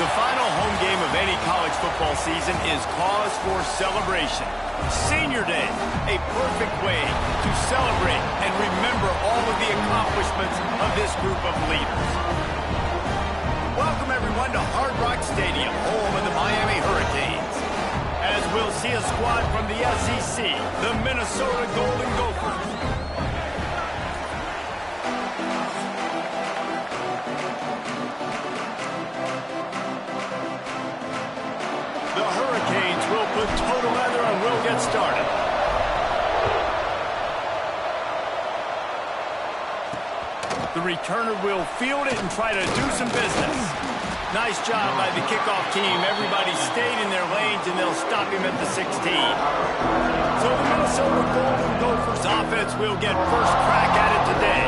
The final home game of any college football season is cause for celebration. Senior Day, a perfect way to celebrate and remember all of the accomplishments of this group of leaders. Welcome everyone to Hard Rock Stadium, home of the Miami Hurricanes, as we'll see a squad from the SEC, the Minnesota Golden Gophers. The Hurricanes will put toe together and we'll get started. The returner will field it and try to do some business. Nice job by the kickoff team. Everybody stayed in their lanes and they'll stop him at the 16. So the Minnesota Golden Gophers offense will get first crack at it today.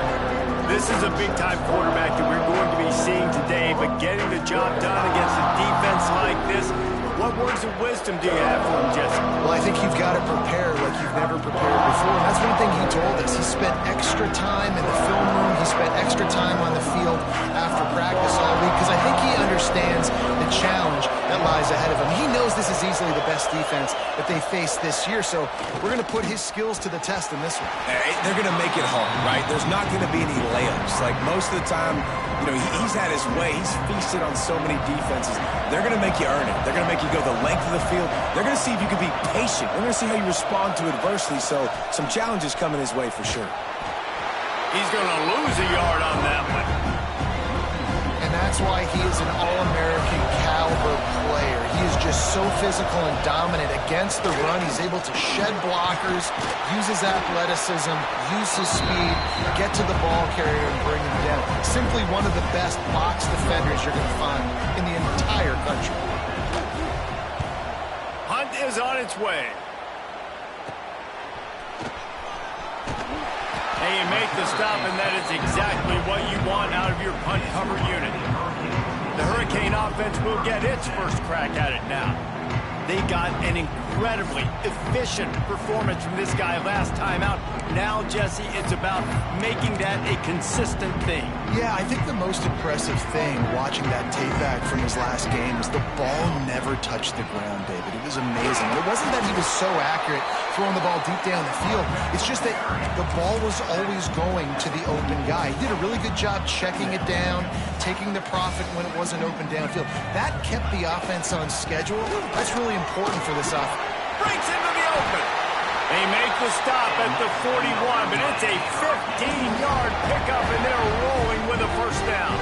This is a big-time quarterback that we're going to be seeing today, but getting the job done against a defense like this, what words of wisdom do you have for him, Jesse? Well, I think you've got to prepare like you've never prepared before. And that's one thing he told us. He spent extra time in the film room. He spent extra time on the field after practice all week because I think he understands the challenge that lies ahead of him. He knows this is easily the best defense that they face this year, so we're going to put his skills to the test in this one. They're going to make it hard, right? There's not going to be any layups. Like most of the time, you know, he's had his way. He's feasted on so many defenses. They're going to make you earn it. They're going to make you go the length of the field. They're going to see if you can be patient. They're going to see how you respond to adversity. So some challenges coming his way for sure. He's going to lose a yard on that one. And that's why he is an All-American caliber player. He is just so physical and dominant against the run. He's able to shed blockers, use his athleticism, use his speed, get to the ball carrier and bring him down. Simply one of the best box defenders you're going to find in the entire country. Hunt is on its way. And you make the stop, and that is exactly what you want out of your punt cover unit. The Hurricane offense will get its first crack at it now. They got an incredibly efficient performance from this guy last time out. Now, Jesse, it's about making that a consistent thing. Yeah, I think the most impressive thing watching that tape back from his last game is the ball never touched the ground, David. It was amazing. It wasn't that he was so accurate throwing the ball deep down the field. It's just that the ball was always going to the open guy. He did a really good job checking it down, taking the profit when it wasn't open downfield. That kept the offense on schedule. That's really important for this offense. Breaks into the open. They make the stop at the 41, but it's a 15-yard pickup, and they're rolling with a first down.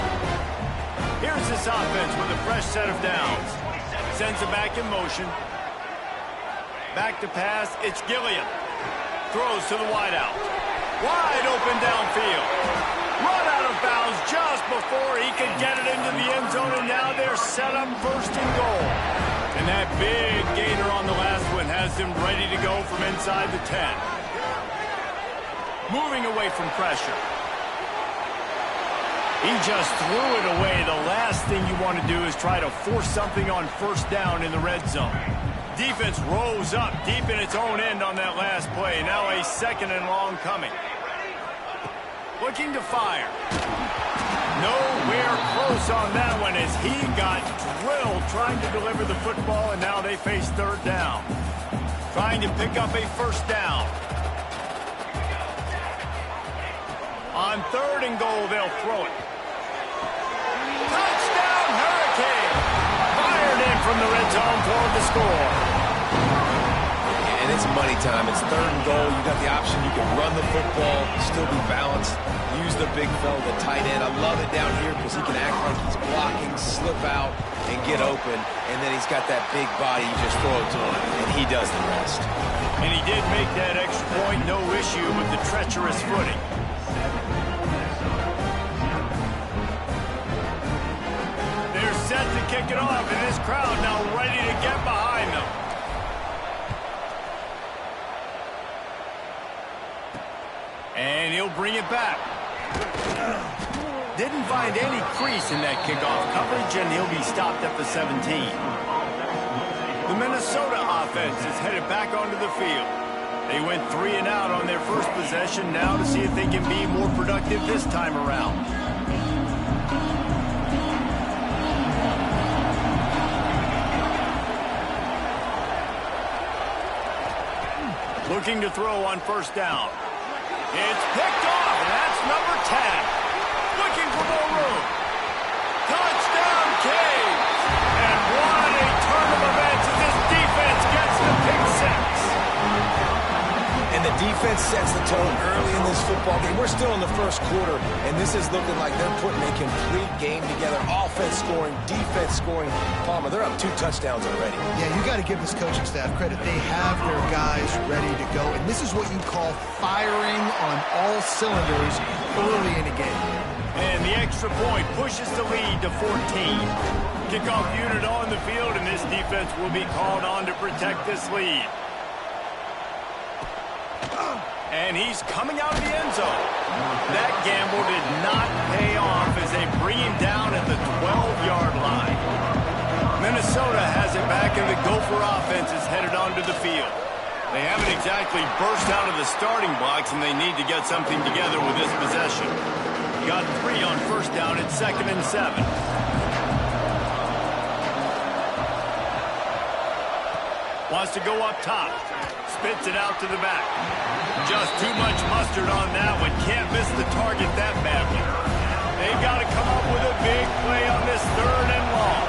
Here's this offense with a fresh set of downs. Sends it back in motion. Back to pass, it's Gilliam. Throws to the wideout. Wide open downfield. Run out of bounds just before he could get it into the end zone, and now they're set up first and goal. And that big gainer on the last one has them ready to go from inside the 10. Moving away from pressure. He just threw it away. The last thing you want to do is try to force something on first down in the red zone. Defense rose up deep in its own end on that last play. Now a second and long coming. Looking to fire. Nowhere close on that one as he got drilled trying to deliver the football, and now they face third down. Trying to pick up a first down. On third and goal, they'll throw it. Touchdown, Hurricane! Fired in from the red zone toward the score. And it's money time. It's third and goal. You got the option. You can run the football, still be balanced, use the big fella, the tight end. I love it down here because he can act like he's blocking, slip out, and get open. And then he's got that big body. You just throw it to him, and he does the rest. And he did make that extra point, no issue with the treacherous footing. They're set to kick it off, and this crowd now ready to get behind them. And he'll bring it back. Didn't find any crease in that kickoff coverage, and he'll be stopped at the 17. The Minnesota offense is headed back onto the field. They went 3 and out on their first possession, now to see if they can be more productive this time around. Looking to throw on first down. It's picked off, and that's number 10. Looking for more room. Touchdown, Canes! And what a turn of events as this defense gets the pick six. And the defense sets the tone early in this football game. We're still in the first quarter, and this is looking like they're putting a complete game together. Offense scoring, defense scoring. Palmer, they're up 2 touchdowns already. Yeah, you got to give this coaching staff credit. They have their guys ready to go, and this is what you call firing on all cylinders early in a game. And the extra point pushes the lead to 14. Kickoff unit on the field, and this defense will be called on to protect this lead. And he's coming out of the end zone. That gamble did not pay off as they bring him down at the 12-yard line. Minnesota has it back, and the Gopher offense is headed onto the field. They haven't exactly burst out of the starting blocks, and they need to get something together with this possession. Got 3 on first down at 2nd and 7. Wants to go up top. Spits it out to the back. Just too much mustard on that one. Can't miss the target that badly. They've got to come up with a big play on this 3rd and long.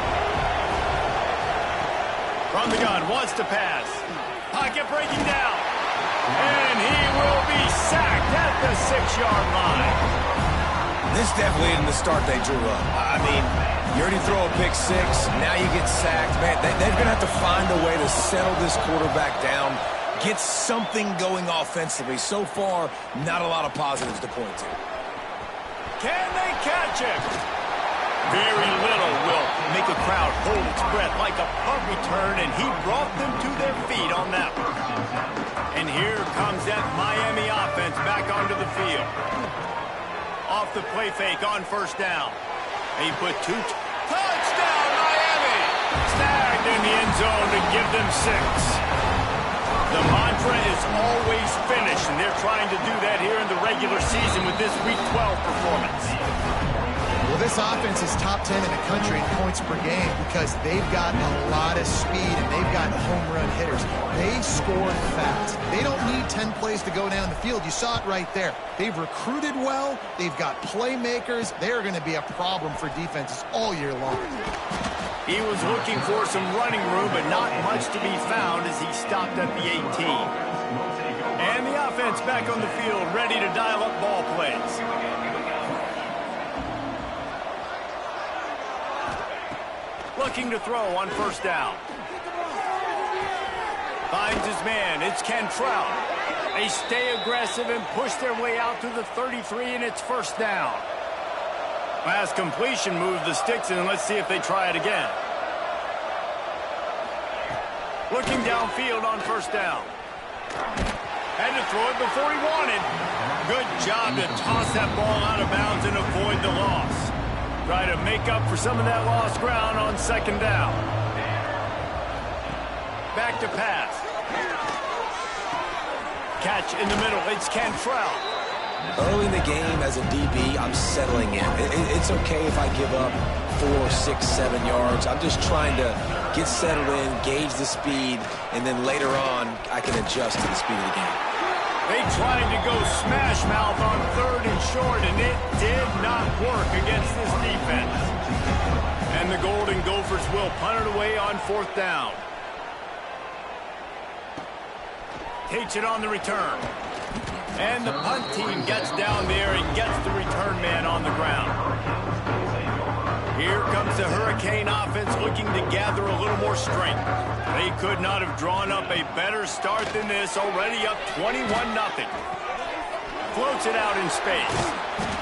From the gun, wants to pass. Pocket breaking down. And he will be sacked at the 6-yard line. This definitely isn't the start they drew up. I mean, you already throw a pick 6, now you get sacked. Man, they're going to have to find a way to settle this quarterback down, get something going offensively. So far, not a lot of positives to point to. Can they catch him? Very little will make a crowd hold its breath like a punt return, and he brought them to their feet on that one. And here comes that Miami offense back onto the field. Off the play fake on first down. He put 2. Touchdown, Miami! Snagged in the end zone to give them 6. The mantra is always finish, and they're trying to do that here in the regular season with this Week 12 performance. Well, this offense is top 10 in the country in points per game because they've got a lot of speed and they've got home run hitters. They score fast. They don't need 10 plays to go down the field. You saw it right there. They've recruited well. They've got playmakers. They're going to be a problem for defenses all year long. He was looking for some running room, but not much to be found as he stopped at the 18. And the offense back on the field, ready to dial up ball plays. Looking to throw on first down. Finds his man. It's Cantrell. They stay aggressive and push their way out to the 33, and it's first down. Last completion moved the sticks, and let's see if they try it again. Looking downfield on first down. Had to throw it before he wanted. Good job to toss that ball out of bounds and avoid the loss. Try to make up for some of that lost ground on second down. Back to pass. Catch in the middle. It's Cantrell. Early in the game as a DB, I'm settling in. It's okay if I give up 4, 6, 7 yards. I'm just trying to get settled in, gauge the speed, and then later on, I can adjust to the speed of the game. They tried to go smash mouth on 3rd and short, and it did not work against this defense. And the Golden Gophers will punt it away on 4th down. Takes it on the return. And the punt team gets down there and gets the return man on the ground. Here comes the Hurricane offense looking to gather a little more strength. They could not have drawn up a better start than this, already up 21-0. Floats it out in space.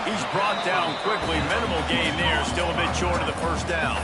He's brought down quickly. Minimal gain there, still a bit short of the first down.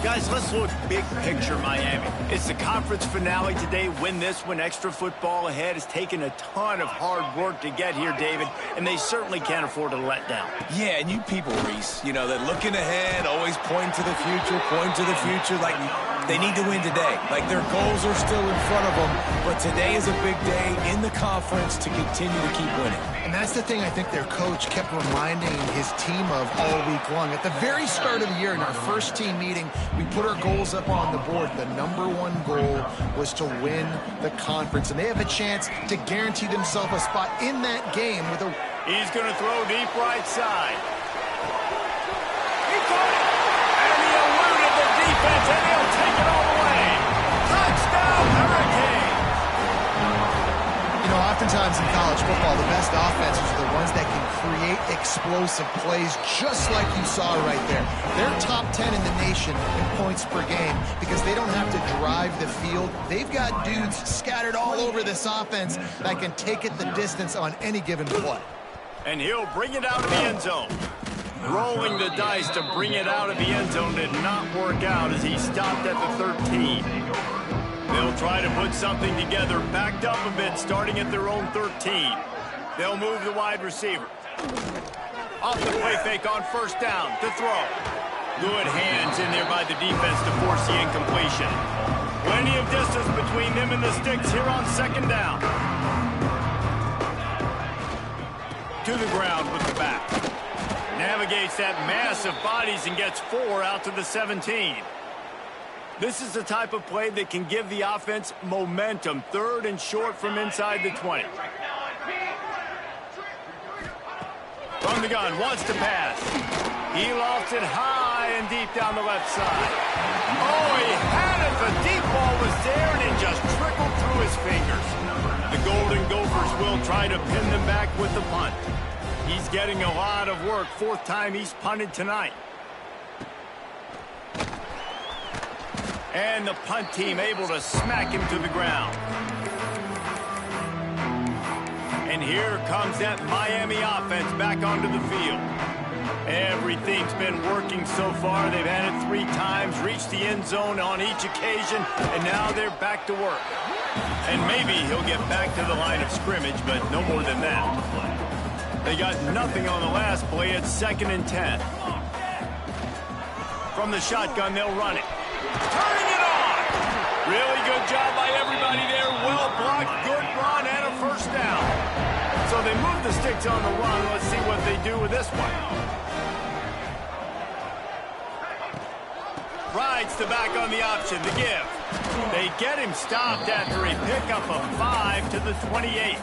Guys, let's look big picture Miami. It's the conference finale today. Win this one. Extra football ahead. Has taken a ton of hard work to get here, David, and they certainly can't afford to let down. Yeah, and you people, Reese, you know, that looking ahead, always point to the future, like They need to win today. Like, their goals are still in front of them, but today is a big day in the conference to continue to keep winning. And that's the thing I think their coach kept reminding his team of all week long. At the very start of the year, in our first team meeting, we put our goals up on the board. The #1 goal was to win the conference, and they have a chance to guarantee themselves a spot in that game with a... He's going to throw deep right side. He caught it! And he eluded the defense, and he'll take it all the way. Touchdown, Hurricane! You know, oftentimes in college football, the best offenses are the ones that can create explosive plays, just like you saw right there. They're top 10 in the nation in points per game because they don't have to drive the field. They've got dudes scattered all over this offense that can take it the distance on any given play. And he'll bring it out of the end zone. Rolling the dice to bring it out of the end zone did not work out as he stopped at the 13. They'll try to put something together, backed up a bit, starting at their own 13. They'll move the wide receiver. Off the play fake on first down to throw. Good hands in there by the defense to force the incompletion. Plenty of distance between them and the sticks here on second down. To the ground with the back. Navigates that mass of bodies and gets 4 out to the 17. This is the type of play that can give the offense momentum. 3rd and short from inside the 20. From the gun, wants to pass. He lofts it high and deep down the left side. Oh, he had it. The deep ball was there and it just trickled through his fingers. The Golden Gophers will try to pin them back with the punt. He's getting a lot of work. 4th time he's punted tonight. And the punt team able to smack him to the ground. And here comes that Miami offense back onto the field. Everything's been working so far. They've had it 3 times, reached the end zone on each occasion, and now they're back to work. And maybe he'll get back to the line of scrimmage, but no more than that. They got nothing on the last play. It's 2nd and 10. From the shotgun, they'll run it. Turning it on! Really good job by everybody there. Well blocked, good run, and a first down. So they move the sticks on the run. Let's see what they do with this one. Rides the back on the option, the give. They get him stopped after a pickup of 5 to the 28.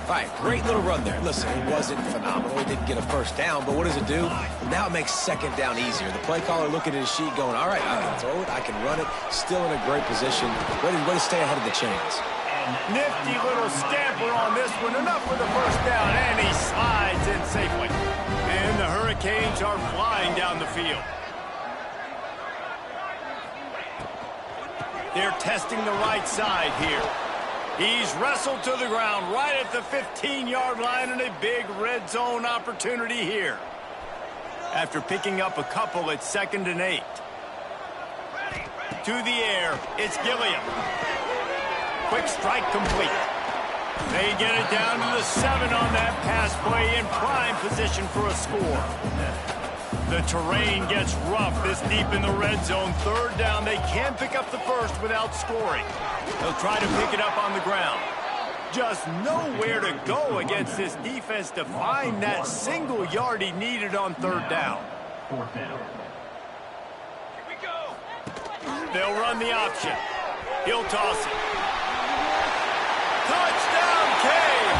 All right, great little run there. Listen, it wasn't phenomenal. He didn't get a first down, but what does it do? Now it makes second down easier. The play caller looking at his sheet going, all right, I can throw it, I can run it. Still in a great position, ready to stay ahead of the chains. Nifty little scamper on this one. Enough for the first down, and he slides in safely. And the Hurricanes are flying down the field. They're testing the right side here. He's wrestled to the ground right at the 15-yard line, and a big red zone opportunity here. After picking up a couple at 2nd and 8. To the air, it's Gilliam. Quick strike complete. They get it down to the 7 on that pass play in prime position for a score. The terrain gets rough this deep in the red zone. 3rd down, they can't pick up the first without scoring. They'll try to pick it up on the ground. Just nowhere to go against this defense to find that single yard he needed on 3rd down. They'll run the option. He'll toss it. Touchdown, Cade!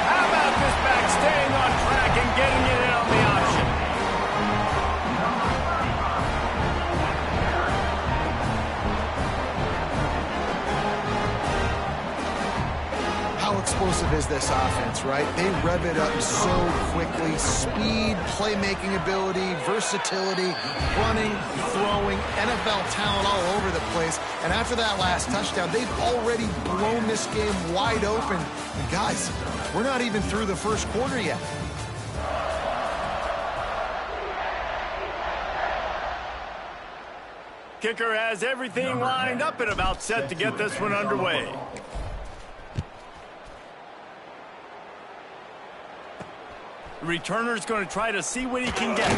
How about this back staying on track and getting it in on the option? How explosive is this offense, right? They rev it up so quickly. Speed, playmaking ability, versatility, running, throwing, NFL talent all over the place. And after that last touchdown, they've already blown this game wide open. And guys, we're not even through the first quarter yet. Kicker has everything lined up and about set to get this one underway. The returner's going to try to see what he can get.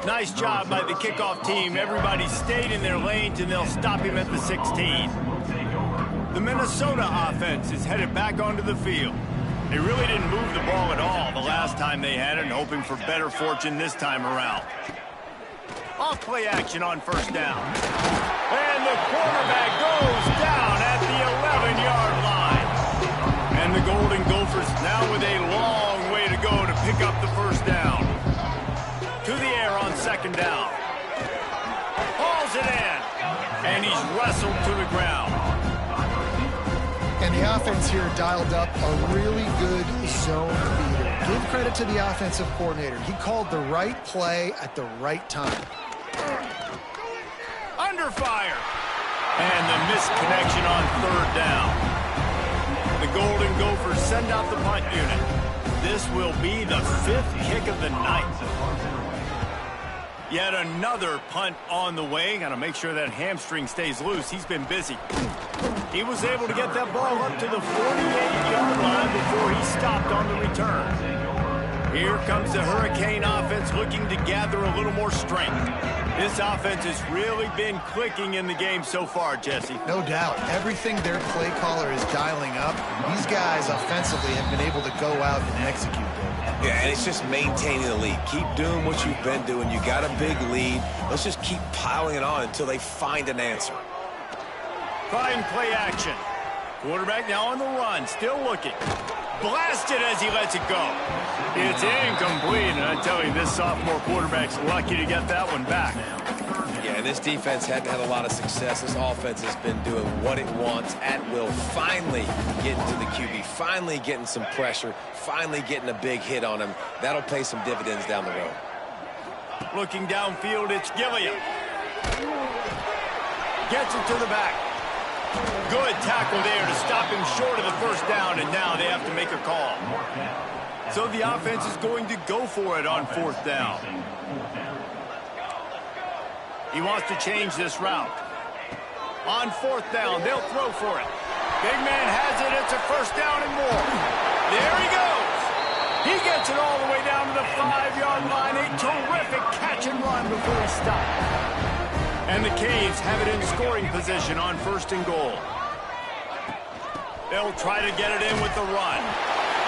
Nice job by the kickoff team. Everybody stayed in their lanes, and they'll stop him at the 16. The Minnesota offense is headed back onto the field. They really didn't move the ball at all the last time they had it, and hoping for better fortune this time around. Off play action on first down. And the quarterback goes down at the 11-yard line. And the Golden Gophers now with a long way to go to pick up the first down. To the air on second down. Hauls it in. And he's wrestled to the ground. And the offense here dialed up a really good zone beater. Give credit to the offensive coordinator. He called the right play at the right time. Under fire. And the misconnection on third down. The Golden Gophers send out the punt unit. This will be the 5th kick of the night. Yet another punt on the way. Got to make sure that hamstring stays loose. He's been busy. He was able to get that ball up to the 48-yard line before he stopped on the return. Here comes the Hurricane offense looking to gather a little more strength. This offense has really been clicking in the game so far, Jesse. No doubt. Everything their play caller is dialing up, these guys offensively have been able to go out and execute them. Yeah, and it's just maintaining the lead. Keep doing what you've been doing. You got a big lead. Let's just keep piling it on until they find an answer. Fine play action. Quarterback now on the run, still looking. Blasted as he lets it go. It's incomplete, and I tell you, this sophomore quarterback's lucky to get that one back. Yeah, and this defense hadn't had a lot of success. This offense has been doing what it wants at will. Finally getting to the QB, finally getting some pressure, finally getting a big hit on him. That'll pay some dividends down the road. Looking downfield, it's Gilliam. Gets it to the back. Good tackle there to stop him short of the first down, and now they have to make a call. So the offense is going to go for it on fourth down. He wants to change this route. On fourth down, they'll throw for it. Big man has it. It's a first down and more. There he goes. He gets it all the way down to the 5-yard line. A terrific catch and run before he stopped. And the Canes have it in scoring position on first and goal. They'll try to get it in with the run.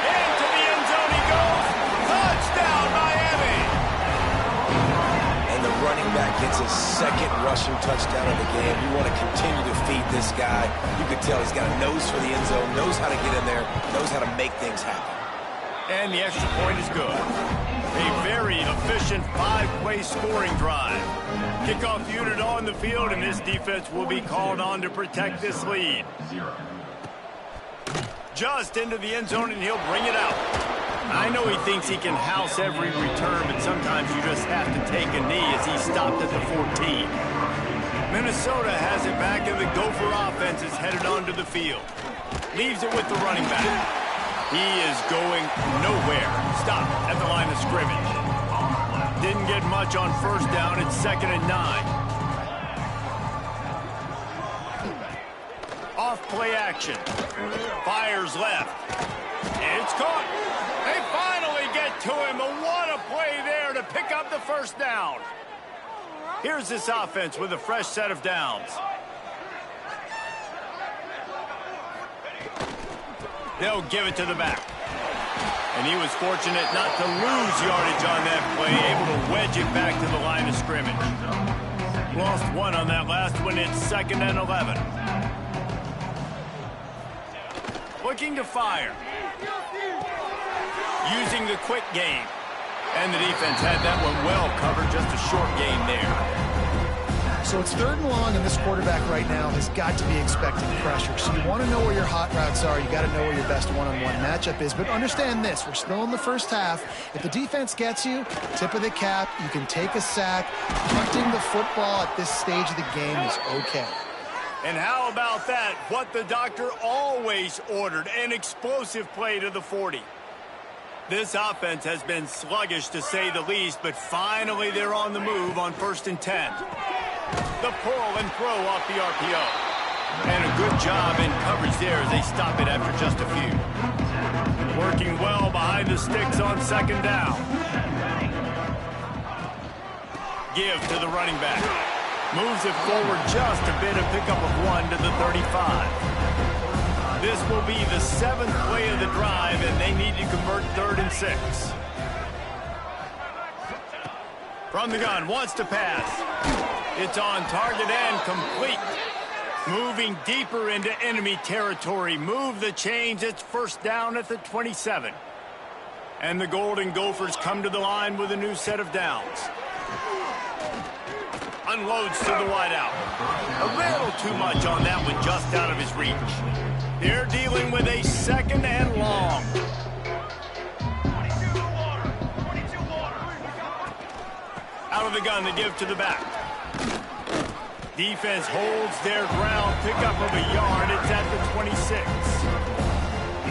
Into the end zone he goes. Touchdown, Miami! And the running back gets his second rushing touchdown of the game. You want to continue to feed this guy. You can tell he's got a nose for the end zone, knows how to get in there, knows how to make things happen. And the extra point is good. A very efficient 5-play scoring drive. Kickoff unit on the field, and this defense will be called on to protect this lead. Just into the end zone, and he'll bring it out. I know he thinks he can house every return, but sometimes you just have to take a knee as he stopped at the 14. Minnesota has it back, and the Gopher offense is headed onto the field. Leaves it with the running back. He is going nowhere. Stop at the line of scrimmage. Didn't get much on first down. It's 2nd and 9. Off play action. Fires left. It's caught. They finally get to him. What a play there to pick up the first down. Here's this offense with a fresh set of downs. They'll give it to the back. And he was fortunate not to lose yardage on that play, able to wedge it back to the line of scrimmage. Lost one on that last one. It's 2nd and 11. Looking to fire. Using the quick game. And the defense had that one well covered. Just a short gain there. So it's 3rd and long, and this quarterback right now has got to be expecting pressure. So you want to know where your hot routes are. You got to know where your best one-on-one matchup is. But understand this, we're still in the first half. If the defense gets you, tip of the cap, you can take a sack. Punting the football at this stage of the game is okay. And how about that? What the doctor always ordered, an explosive play to the 40. This offense has been sluggish to say the least, but finally they're on the move on 1st and 10. The pull and throw off the RPO. And a good job in coverage there as they stop it after just a few. Working well behind the sticks on 2nd down. give to the running back. Moves it forward just a bit, a pickup of 1 to the 35. This will be the 7th play of the drive, and they need to convert 3rd and 6. From the gun, wants to pass. It's on target and complete. Moving deeper into enemy territory. Move the chains. It's first down at the 27. And the Golden Gophers come to the line with a new set of downs. Unloads to the wideout. A little too much on that one, just out of his reach. They're dealing with a 2nd and long. Out of the gun, they give to the back. Defense holds their ground, pickup of a yard. It's at the 26.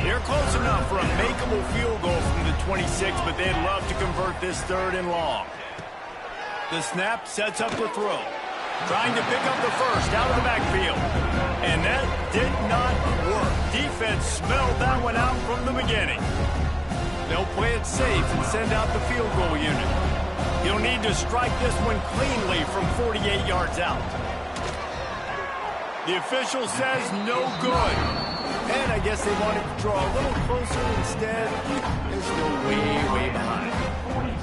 They're close enough for a makeable field goal from the 26, but they'd love to convert this 3rd and long. The snap sets up the throw. Trying to pick up the first out of the backfield. And that did not work. Defense smelled that one out from the beginning. They'll play it safe and send out the field goal unit. He'll need to strike this one cleanly from 48 yards out. The official says no good. And I guess they wanted to draw a little closer instead. They're still way behind.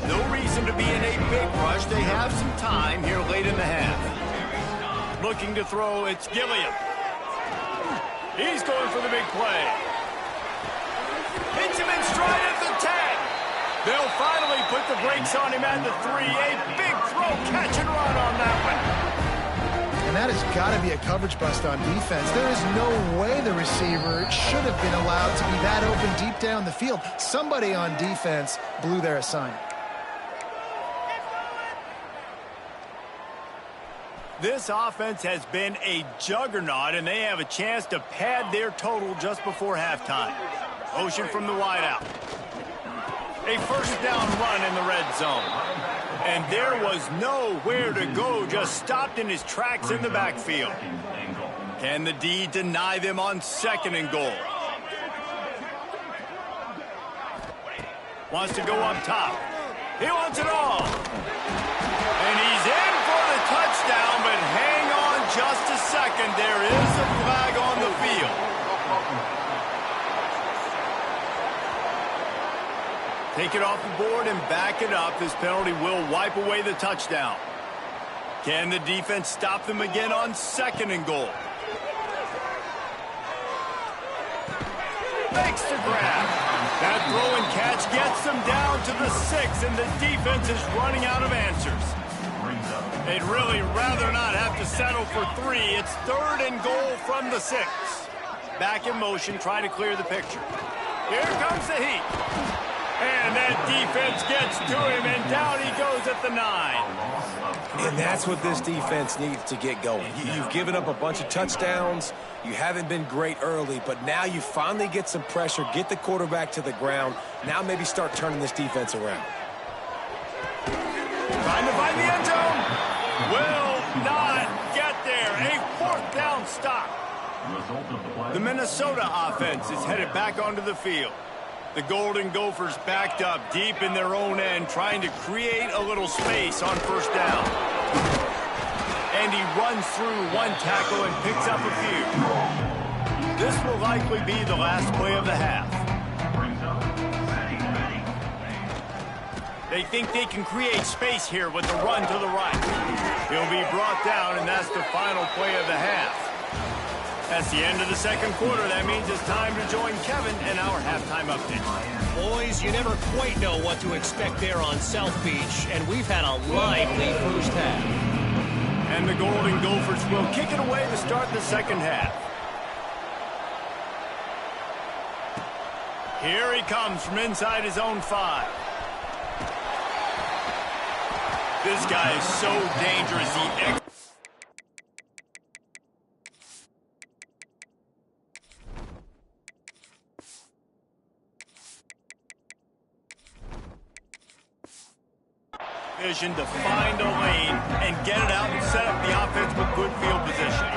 No reason to be in a big rush. They have some time here late in the half. Looking to throw, it's Gilliam. He's going for the big play. Hits him in stride at the 10. They'll finally put the brakes on him at the 3. A big throw, catch and run on that one. And that has got to be a coverage bust on defense. There is no way the receiver should have been allowed to be that open deep down the field. Somebody on defense blew their assignment. This offense has been a juggernaut, and they have a chance to pad their total just before halftime. Motion from the wideout. A first down run in the red zone. And there was nowhere to go, just stopped in his tracks in the backfield. Can the D deny them on 2nd and goal? Wants to go up top. He wants it all. And he's in for the touchdown, but hang on just a second. There is a flag on the field. Take it off the board and back it up. This penalty will wipe away the touchdown. Can the defense stop them again on 2nd and goal? Makes the grab. That throw and catch gets them down to the 6, and the defense is running out of answers. They'd really rather not have to settle for 3. It's 3rd and goal from the 6. Back in motion, trying to clear the picture. Here comes the heat. And that defense gets to him, and down he goes at the 9. And that's what this defense needs to get going. You've given up a bunch of touchdowns. You haven't been great early, but now you finally get some pressure, get the quarterback to the ground. Now maybe start turning this defense around. Trying to find the end zone. Will not get there. A 4th down stop. The Minnesota offense is headed back onto the field. The Golden Gophers backed up deep in their own end, trying to create a little space on 1st down. And he runs through one tackle and picks up a few. This will likely be the last play of the half. They think they can create space here with the run to the right. He'll be brought down, and that's the final play of the half. That's the end of the 2nd quarter. That means it's time to join Kevin in our halftime update. Boys, you never quite know what to expect there on South Beach, and we've had a lively first half. And the Golden Gophers will kick it away to start the 2nd half. Here he comes from inside his own 5. This guy is so dangerous. He vision to find a lane and get it out and set up the offense with good field position.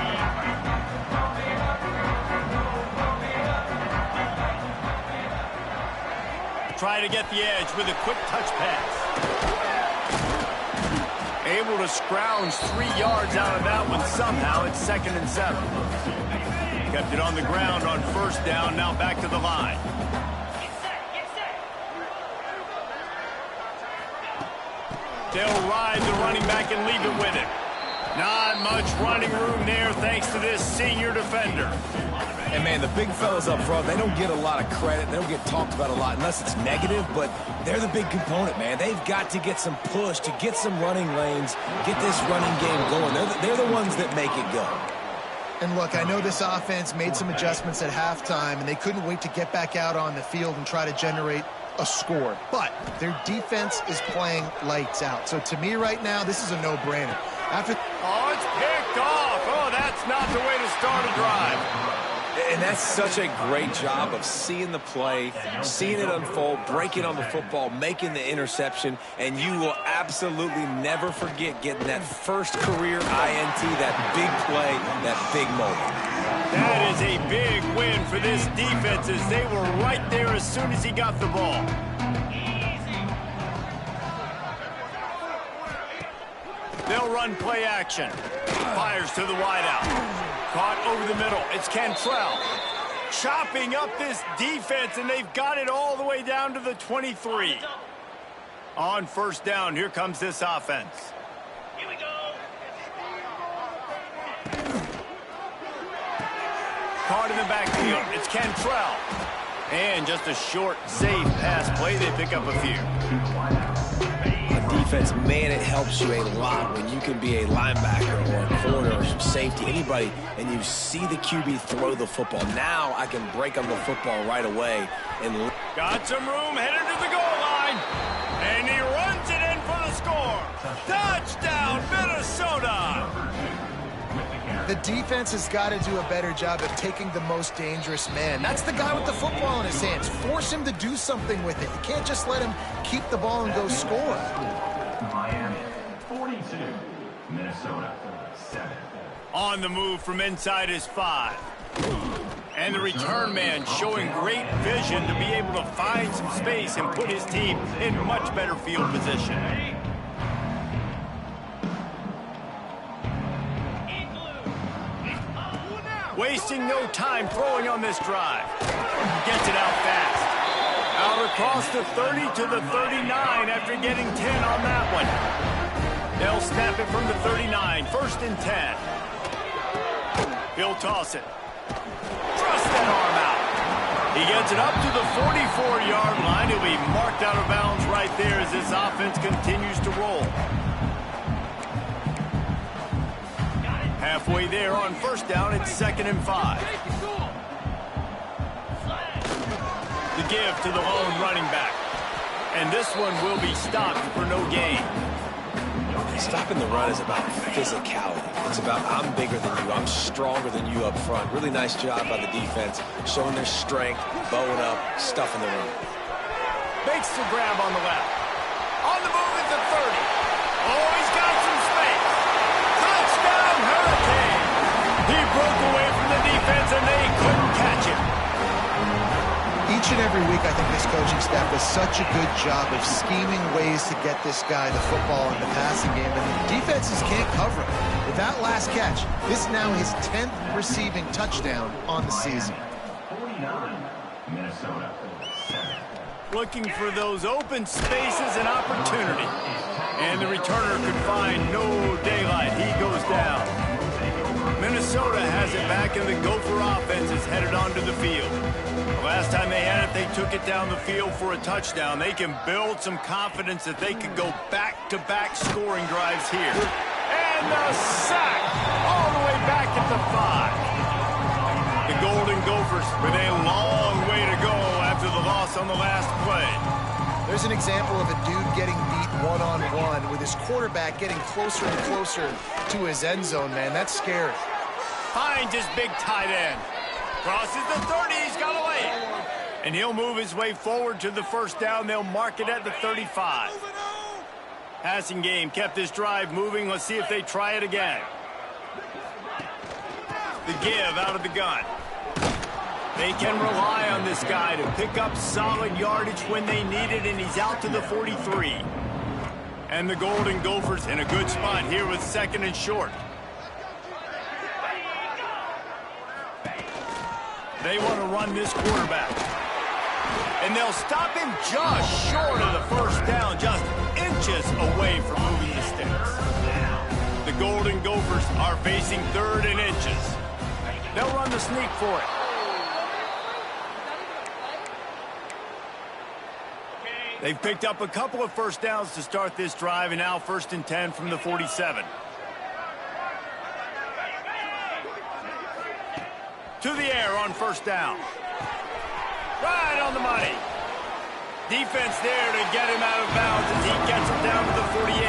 Try to get the edge with a quick touch pass. A Able to scrounge 3 yards out of that one somehow. It's 2nd and 7. Kept it on the ground on 1st down. Now back to the line. They'll ride the running back and leave it with him. Not much running room there thanks to this senior defender. And, man, the big fellas up front, they don't get a lot of credit. They don't get talked about a lot unless it's negative, but they're the big component, man. They've got to get some push, to get some running lanes, get this running game going. They're the ones that make it go. And look, I know this offense made some adjustments at halftime, and they couldn't wait to get back out on the field and try to generate a score. But their defense is playing lights out. So to me right now, this is a no-brainer. Oh, it's picked off. Oh, that's not the way to start a drive. And that's such a great job of seeing the play, seeing it unfold, breaking on the football, making the interception, and you will absolutely never forget getting that first career INT, that big play, that big moment. That is a big win for this defense as they were right there as soon as he got the ball. They'll run play action. Fires to the wideout. Caught over the middle. It's Cantrell. Chopping up this defense, and they've got it all the way down to the 23. On 1st down, here comes this offense. Here we go. Caught in the backfield. It's Cantrell. And just a short, safe pass play. They pick up a few. Defense, man, it helps you a lot when you can be a linebacker or a corner or some safety, anybody, and you see the QB throw the football. Now I can break on the football right away. And got some room, headed to the goal line. And he runs it in for the score. Touchdown, Minnesota! The defense has got to do a better job of taking the most dangerous man. That's the guy with the football in his hands. Force him to do something with it. You can't just let him keep the ball and go score. Miami 42, Minnesota 7. On the move from inside his 5. And the return man showing great vision to be able to find some space and put his team in much better field position. Wasting no time throwing on this drive. Gets it out fast. Out across the 30 to the 39 after getting 10 on that one. They'll snap it from the 39. 1st and 10. He'll toss it. Thrust that arm out. He gets it up to the 44-yard line. He'll be marked out of bounds right there as this offense continues to roll. Halfway there on 1st down, it's 2nd and 5. The give to the lone running back. And this one will be stopped for no gain. Stopping the run is about physicality. It's about I'm bigger than you, I'm stronger than you up front. Really nice job by the defense, showing their strength, bowing up, stuffing the run. Makes the grab on the left. On the move at the 30. Oh, he's got some space. Touchdown, Hurricane. He broke away from the defense, and they couldn't catch him. Each and every week, I think this coaching staff does such a good job of scheming ways to get this guy the football in the passing game, and the defenses can't cover it. With that last catch, this is now his 10th receiving touchdown on the season. 49, Minnesota 7. Looking for those open spaces and opportunity. And the returner could find no daylight. He goes down. Minnesota has it back, and the Gopher offense is headed onto the field. The last time they had it, they took it down the field for a touchdown. They can build some confidence that they could go back-to-back scoring drives here. And the sack all the way back at the 5. The Golden Gophers with a long way to go after the loss on the last play. There's an example of a dude getting beat one-on-one with his quarterback getting closer and closer to his end zone, man. That's scary. Finds his big tight end. Crosses the 30. He's got a lane. And he'll move his way forward to the 1st down. They'll mark it at the 35. Passing game kept this drive moving. Let's see if they try it again. The give out of the gun. They can rely on this guy to pick up solid yardage when they need it, and he's out to the 43. And the Golden Gophers in a good spot here with 2nd and short. They want to run this quarterback. And they'll stop him just short of the first down, just inches away from moving the sticks. The Golden Gophers are facing 3rd and inches. They'll run the sneak for it. They've picked up a couple of first downs to start this drive, and now 1st and 10 from the 47. To the air on 1st down. Right on the money. Defense there to get him out of bounds as he gets him down to the 48.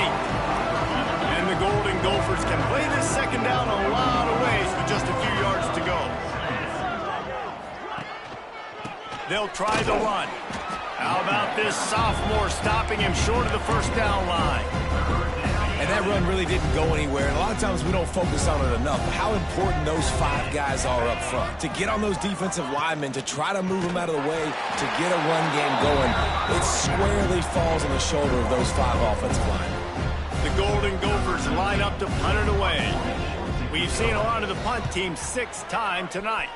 And the Golden Gophers can play this 2nd down a lot of ways with just a few yards to go. They'll try the run. How about this sophomore stopping him short of the 1st down line? And that run really didn't go anywhere. And a lot of times we don't focus on it enough. How important those 5 guys are up front. To get on those defensive linemen, to try to move them out of the way, to get a run game going, it squarely falls on the shoulder of those 5 offensive linemen. The Golden Gophers line up to punt it away. We've seen a lot of the punt team 6th time tonight.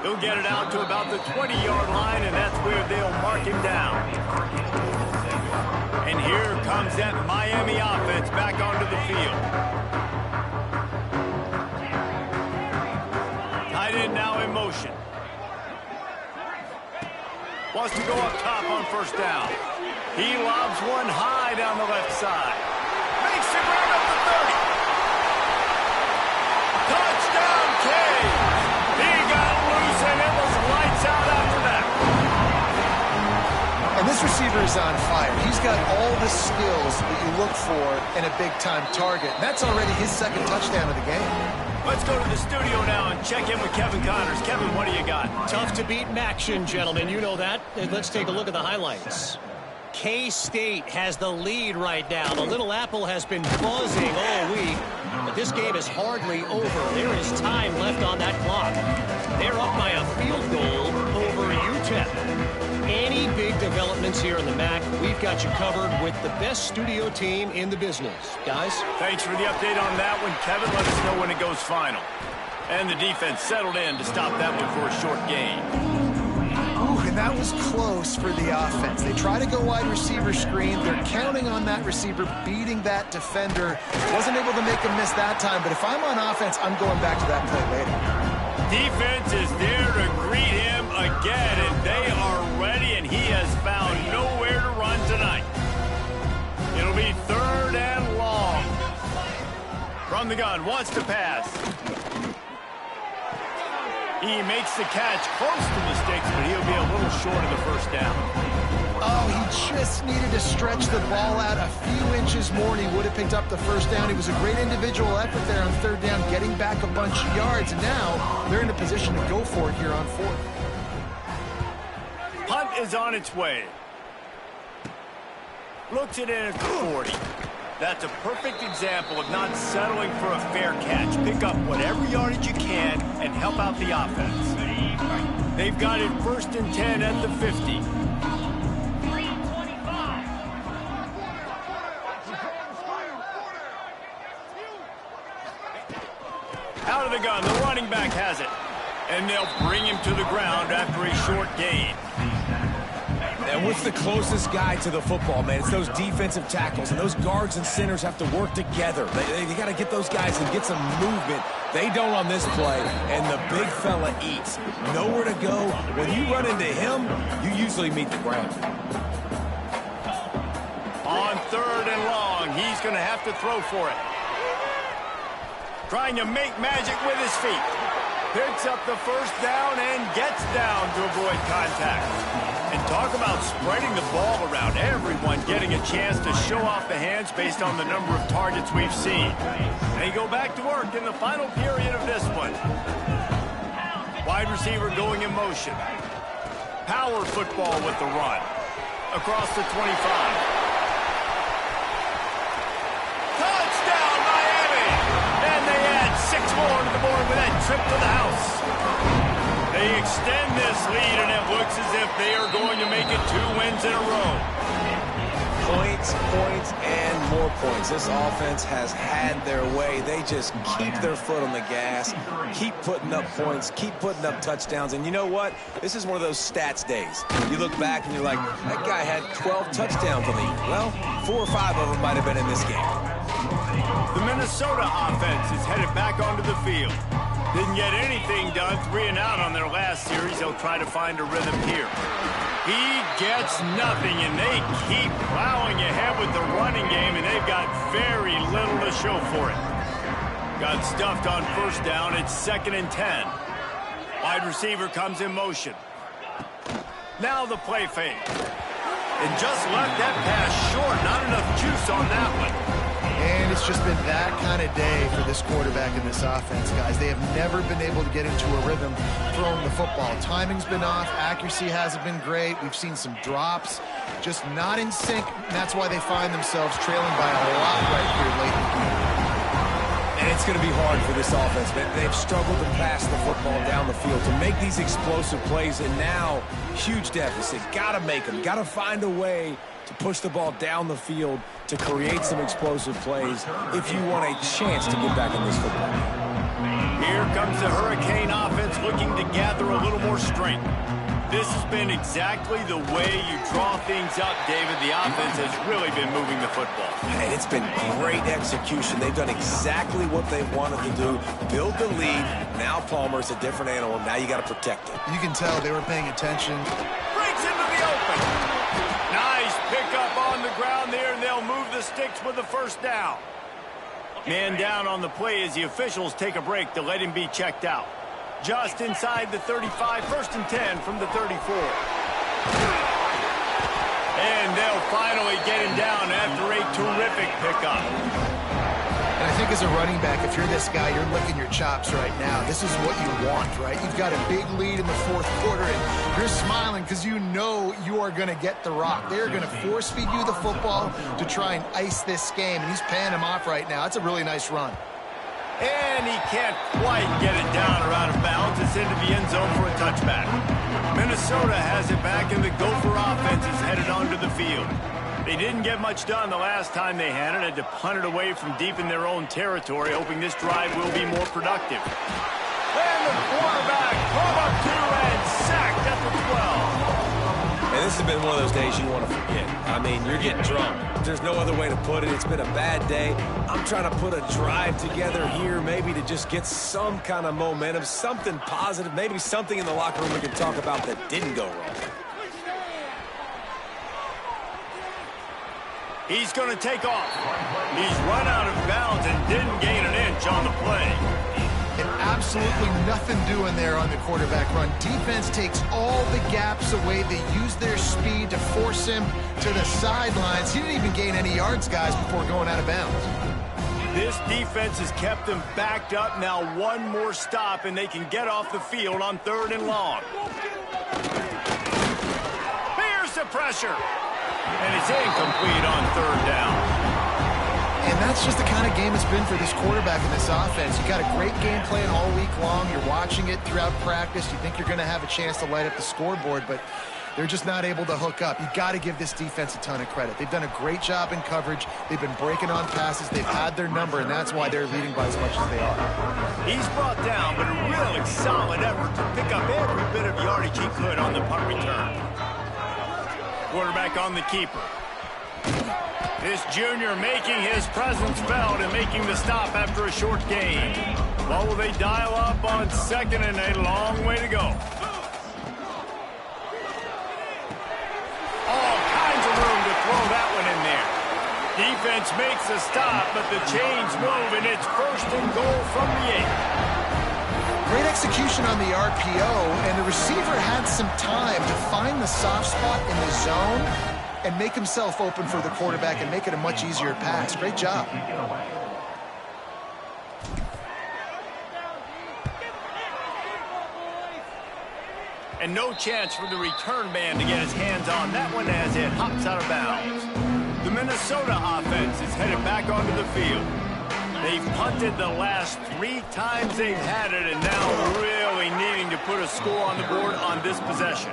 He'll get it out to about the 20-yard line, and that's where they'll mark him down. And here comes that Miami offense back onto the field. Tight end now in motion. Wants to go up top on 1st down. He lobs one high down the left side. Makes it right up the 30. Touchdown, Cade! He got loose, and it was lights out after that. And this receiver is on fire. He's got all the skills that you look for in a big-time target. And that's already his 2nd touchdown of the game. Let's go to the studio now and check in with Kevin Connors. Kevin, what do you got? Tough to beat Maction, gentlemen. You know that. Let's take a look at the highlights. K-State has the lead right now. The Little Apple has been buzzing all week, but this game is hardly over. There is time left on that clock. They're up by a field goal over UTEP. Any big developments here in the MAC, we've got you covered with the best studio team in the business. Guys? Thanks for the update on that one, Kevin. Let us know when it goes final. And the defense settled in to stop that one for a short gain. Ooh, and that was close for the offense. They try to go wide receiver screen. They're counting on that receiver beating that defender. Wasn't able to make him miss that time, but if I'm on offense, I'm going back to that play later. Defense is there to greet him again, and they are ready, and he has found nowhere to run tonight. It'll be 3rd and long. From the gun, wants to pass. He makes the catch close to the sticks, but he'll be a little short of the 1st down. Oh, he just needed to stretch the ball out a few inches more, and he would have picked up the 1st down. It was a great individual effort there on 3rd down, getting back a bunch of yards, and now they're in a position to go for it here on 4th. Punt is on its way. Looks it in at the 40. That's a perfect example of not settling for a fair catch. Pick up whatever yardage you can and help out the offense. They've got it 1st and 10 at the 50. Out of the gun, the running back has it. And they'll bring him to the ground after a short gain. And what's the closest guy to the football, man? It's those defensive tackles, and those guards and centers have to work together. They got to get those guys and get some movement. They don't on this play, and the big fella eats. Nowhere to go. When you run into him, you usually meet the ground. On 3rd and long, he's going to have to throw for it. Trying to make magic with his feet. Picks up the 1st down and gets down to avoid contact. And talk about spreading the ball around. Everyone getting a chance to show off the hands based on the number of targets we've seen. They go back to work in the final period of this one. Wide receiver going in motion. Power football with the run. Across the 25. Touchdown, Miami! And they add 6 more to the board with that trip to the house. They extend this lead, and it looks as if they are going to make it 2 wins in a row. Points, points, and more points. This offense has had their way. They just keep their foot on the gas, keep putting up points, keep putting up touchdowns. And you know what? This is one of those stats days. You look back and you're like, that guy had 12 touchdowns on the year. Well, 4 or 5 of them might have been in this game. The Minnesota offense is headed back onto the field. Didn't get anything done, 3 and out on their last series. They'll try to find a rhythm here. He gets nothing, and they keep plowing ahead with the running game, and they've got very little to show for it. Got stuffed on first down. It's 2nd and 10. Wide receiver comes in motion. Now the play fake. And just left that pass short. Not enough juice on that one. And it's just been that kind of day for this quarterback and this offense, guys. They have never been able to get into a rhythm throwing the football. Timing's been off. Accuracy hasn't been great. We've seen some drops. Just not in sync. And that's why they find themselves trailing by a lot right here late in the game. And it's going to be hard for this offense, man. They've struggled to pass the football down the field, to make these explosive plays, and now huge deficit. Got to make them. Got to find a way to push the ball down the field to create some explosive plays if you want a chance to get back in this football game. Here comes the Hurricane offense looking to gather a little more strength. This has been exactly the way you draw things up, David. The offense has really been moving the football. And it's been great execution. They've done exactly what they wanted to do. Build the lead. Now Palmer's a different animal. Now you got to protect it. You can tell they were paying attention. Breaks into the open. Nice pickup on the ground there, and they'll move the sticks with the first down. Man down on the play as the officials take a break to let him be checked out. Just inside the 35, 1st and 10 from the 34. And they'll finally get him down after a terrific pickup. And I think as a running back, if you're this guy, you're licking your chops right now. This is what you want, right? You've got a big lead in the 4th quarter, and you're smiling because you know you are going to get the rock. They're going to force-feed you the football to try and ice this game, and he's paying him off right now. That's a really nice run. And he can't quite get it down or out of bounds. It's into the end zone for a touchback. Minnesota has it back, and the Gopher offense is headed onto the field. They didn't get much done the last time they had it. Had to punt it away from deep in their own territory, hoping this drive will be more productive. And the quarterback brought up 2 and sacked at the 12. And this has been one of those days you want to forget. I mean, you're getting drunk. There's no other way to put it. It's been a bad day. I'm trying to put a drive together here, maybe to just get some kind of momentum, something positive, maybe something in the locker room we can talk about that didn't go wrong. He's going to take off. He's run out of bounds and didn't gain an inch on the play. And absolutely nothing doing there on the quarterback run. Defense takes all the gaps away. They use their speed to force him to the sidelines. He didn't even gain any yards, guys, before going out of bounds. This defense has kept them backed up. Now one more stop, and they can get off the field on 3rd and long. Here's the pressure. And it's incomplete on 3rd down. And that's just the kind of game it's been for this quarterback and this offense. You got a great game plan all week long. You're watching it throughout practice. You think you're going to have a chance to light up the scoreboard, but they're just not able to hook up. You got to give this defense a ton of credit. They've done a great job in coverage. They've been breaking on passes. They've had their number, and that's why they're leading by as much as they are. He's brought down, but a really solid effort to pick up every bit of yardage he could on the punt return. Quarterback on the keeper. This junior making his presence felt and making the stop after a short gain. Well, will they dial up on 2nd and a long way to go? All kinds of room to throw that one in there. Defense makes the stop, but the chains move, and it's 1st and goal from the 8. Great execution on the RPO, and the receiver had some time to find the soft spot in the zone and make himself open for the quarterback and make it a much easier pass. Great job. And no chance for the return man to get his hands on that one as it hops out of bounds. The Minnesota offense is headed back onto the field. They've punted the last 3 times they've had it, and now really needing to put a score on the board on this possession.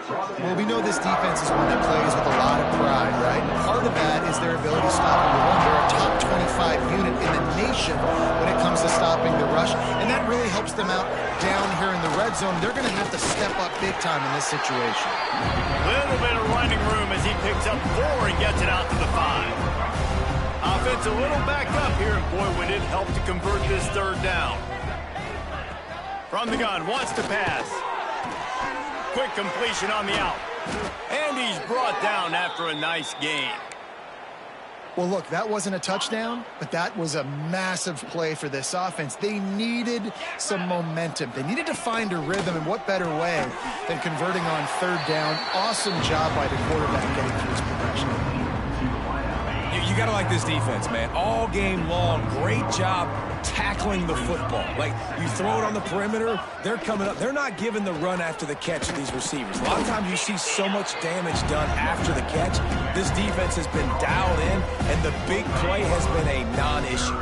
Well, we know this defense is one that plays with a lot of pride, right? And part of that is their ability to stop the run. They're a top 25 unit in the nation when it comes to stopping the rush, and that really helps them out down here in the red zone. They're going to have to step up big time in this situation. Little bit of running room as he picks up 4 and gets it out to the 5. Offense a little back up here, and boy, would it help to convert this 3rd down. From the gun, wants to pass. Quick completion on the out. And he's brought down after a nice gain. Well, look, that wasn't a touchdown, but that was a massive play for this offense. They needed some momentum. They needed to find a rhythm, and what better way than converting on 3rd down. Awesome job by the quarterback getting through his progression. You got to like this defense, man. All game long, great job tackling the football. Like, you throw it on the perimeter, they're coming up. They're not giving the run after the catch to these receivers. A lot of times you see so much damage done after the catch. This defense has been dialed in, and the big play has been a non-issue.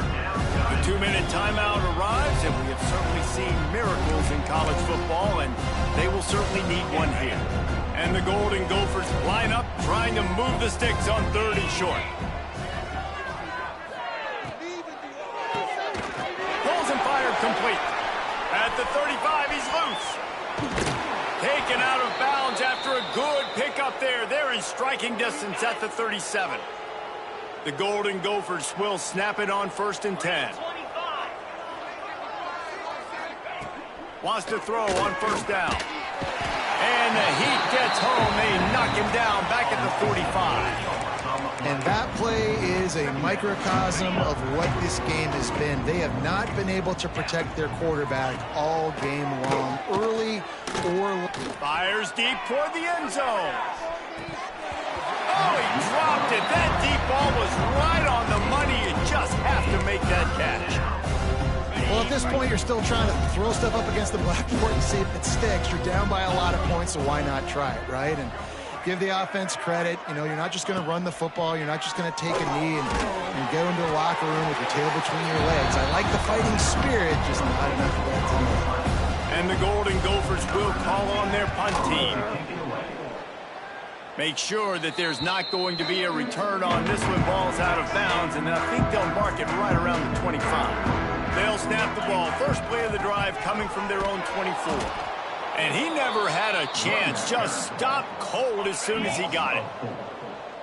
The 2-minute timeout arrives, and we have certainly seen miracles in college football, and they will certainly need one here. And the Golden Gophers line up, trying to move the sticks on 3rd and short. Complete. At the 35, he's loose. Taken out of bounds after a good pickup there. They're in striking distance at the 37. The Golden Gophers will snap it on 1st and 10. Wants to throw on 1st down. And the heat gets home. They knock him down back at the 45. And that play is a microcosm of what this game has been. They have not been able to protect their quarterback all game long, early or late. Fires deep toward the end zone. Oh, he dropped it. That deep ball was right on the money. You just have to make that catch. Well, at this point, you're still trying to throw stuff up against the blackboard and see if it sticks. You're down by a lot of points, so why not try it, right? And give the offense credit. You know, you're not just going to run the football. You're not just going to take a knee and go into the locker room with your tail between your legs. I like the fighting spirit, just not enough of that tonight. And the Golden Gophers will call on their punt team. Make sure that there's not going to be a return on this one. Ball's out of bounds, and I think they'll mark it right around the 25. They'll snap the ball. First play of the drive coming from their own 24. And he never had a chance. Just stopped cold as soon as he got it.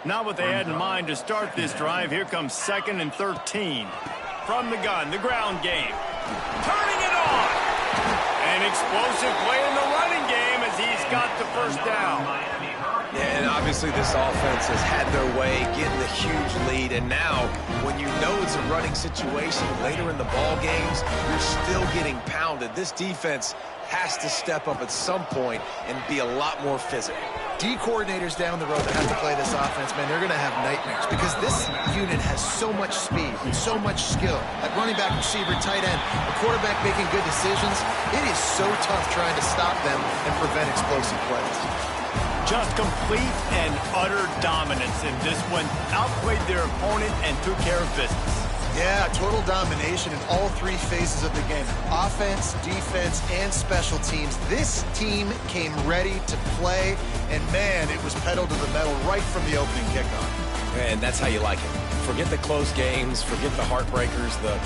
Not what they had in mind to start this drive. Here comes 2nd and 13. From the gun, the ground game. Turning it on. An explosive play in the running game as he's got the 1st down. Yeah, and obviously this offense has had their way, getting the huge lead, and now when you know it's a running situation later in the ball games, you're still getting pounded. This defense has to step up at some point and be a lot more physical. D coordinators down the road that have to play this offense, man, they're going to have nightmares because this unit has so much speed and so much skill. At running back, receiver, tight end, the quarterback making good decisions. It is so tough trying to stop them and prevent explosive plays. Just complete and utter dominance in this one. Outplayed their opponent and took care of business. Yeah, total domination in all 3 phases of the game. Offense, defense, and special teams. This team came ready to play, and man, it was pedal to the metal right from the opening kickoff. And that's how you like it. Forget the close games, forget the heartbreakers, the